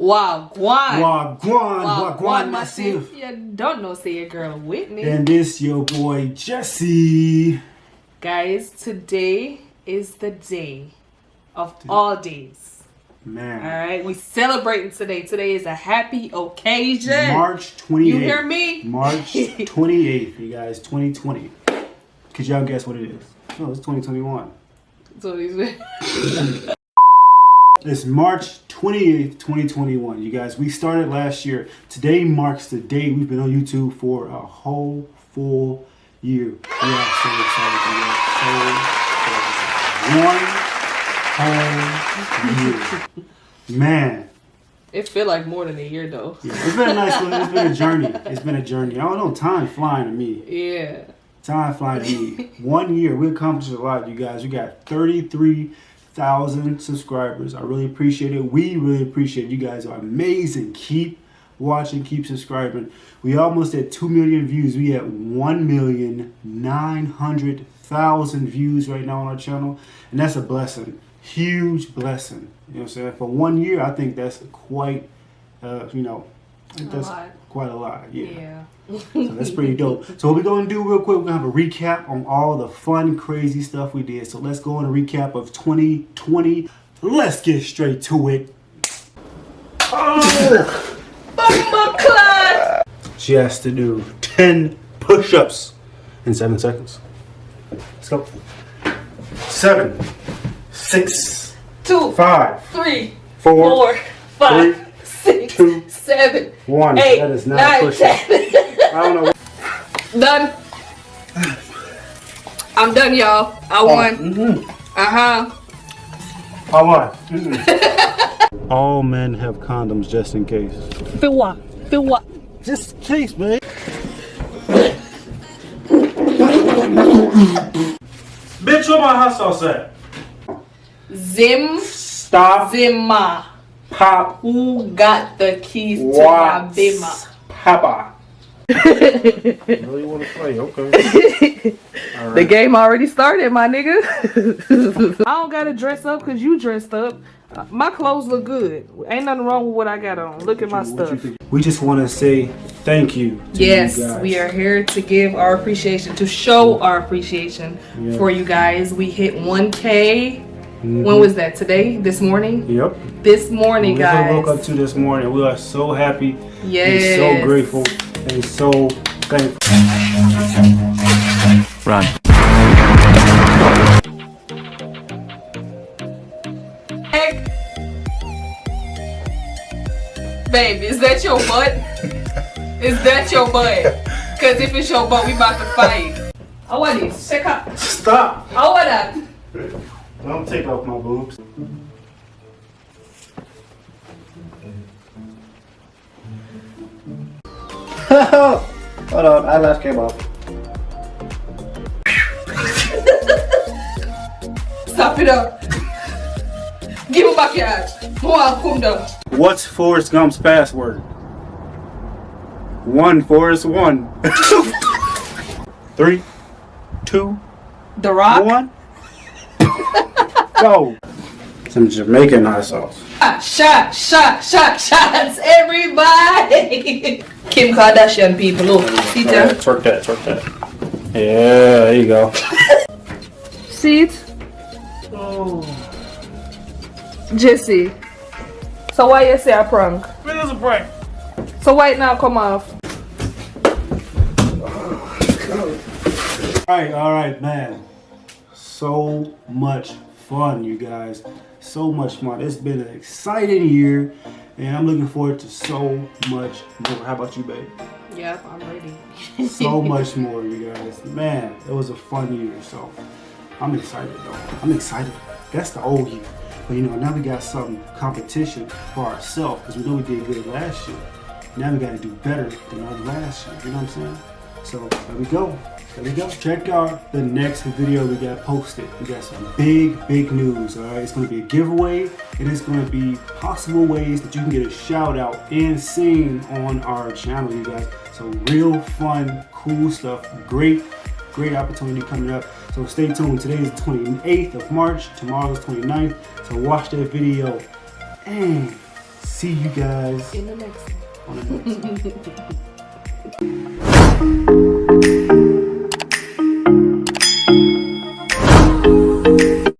Wagwan massive. You don't know, say your girl Whitney. And this your boy Jessie. Guys, today is the day of all days. Man. Alright, we celebrating today. Today is a happy occasion. March 28th. You hear me? March 28th, you guys, 2020. Could y'all guess what it is? No, it's 2021. So It's March 28th, 2021. You guys, we started last year. Today marks the day we've been on YouTube for a whole full year. We are so excited. One whole year. Man. It feel like more than a year though. Yeah, it's been a nice one. It's been a journey. It's been a journey. I don't know, time flying to me. Yeah. Time flying to me. 1 year, we accomplished a lot, you guys. We got 33,000 subscribers. I really appreciate it. We really appreciate it. You guys are amazing. Keep watching, keep subscribing. We almost at 2 million views. We at 1,900,000 views right now on our channel. And that's a blessing. Huge blessing. You know what I'm saying? For 1 year, I think that's quite, that's quite a lot. Yeah. So that's pretty dope. So what we're going to do real quick, we're going to have a recap on all the fun, crazy stuff we did. So let's go on a recap of 2020. Let's get straight to it. Oh! She has to do 10 push-ups in 7 seconds. Let's go. 7, 6, 2, 5, 3, 4, 5, 6, 2, 7, 1. 8, That is not 9, a push-up. 10. I don't know. Done. I'm done, y'all. I won. I won. All men have condoms just in case. Feel what? Feel what? Just in case, man. Bitch, where my hot sauce at? Zim. Stop. Zimma. Pop. Who got the keys to my What? bimmer? Papa. Really want to play? Okay. All right. The game already started, my nigga. I don't gotta dress up because you dressed up. My clothes look good. Ain't nothing wrong with what I got on. Look at my stuff. We just want to say thank you to yes, you guys. we are here to give our appreciation, to show our appreciation for you guys. We hit 1K. When was that? Today? This morning? Yep. This morning, guys. We woke up to this morning. We are so happy. Yes. And so grateful. And so thankful. Run. Hey. Babe, is that your butt? Is that your butt? Because if it's your butt, we about to fight. I want this. Check out. Stop. I want that. Don't take off my boobs. Hold on, eyelash came off. Stop it up. Give me back your eyes. Come down. What's Forrest Gump's password? 1, Forrest 1. 3, 2, The Rock. 1. Go. Some Jamaican hot sauce. Shots, everybody. Kim Kardashian people, look. See Right, twerk that. Yeah, there you go. See it? Oh. Jessie. So why you say a prank? It is a prank. So why it now come off? All right, man. So much fun, you guys. So much fun. It's been an exciting year, and I'm looking forward to so much more. How about you, babe? Yep, I'm ready. So much more, you guys. Man, it was a fun year, so I'm excited, though. I'm excited. That's the old year. But, you know, now we got some competition for ourselves, because we know we did good last year. Now we got to do better than our last year. You know what I'm saying? So, there we go. There we go. Check out the next video we got posted. We got some big news, all right? It's going to be a giveaway, and it's going to be possible ways that you can get a shout out and sing on our channel, you guys. So real fun, cool stuff. Great opportunity coming up. So stay tuned. Today is the 28th of March. Tomorrow is 29th. So watch that video and See you guys In the next one. on the next one.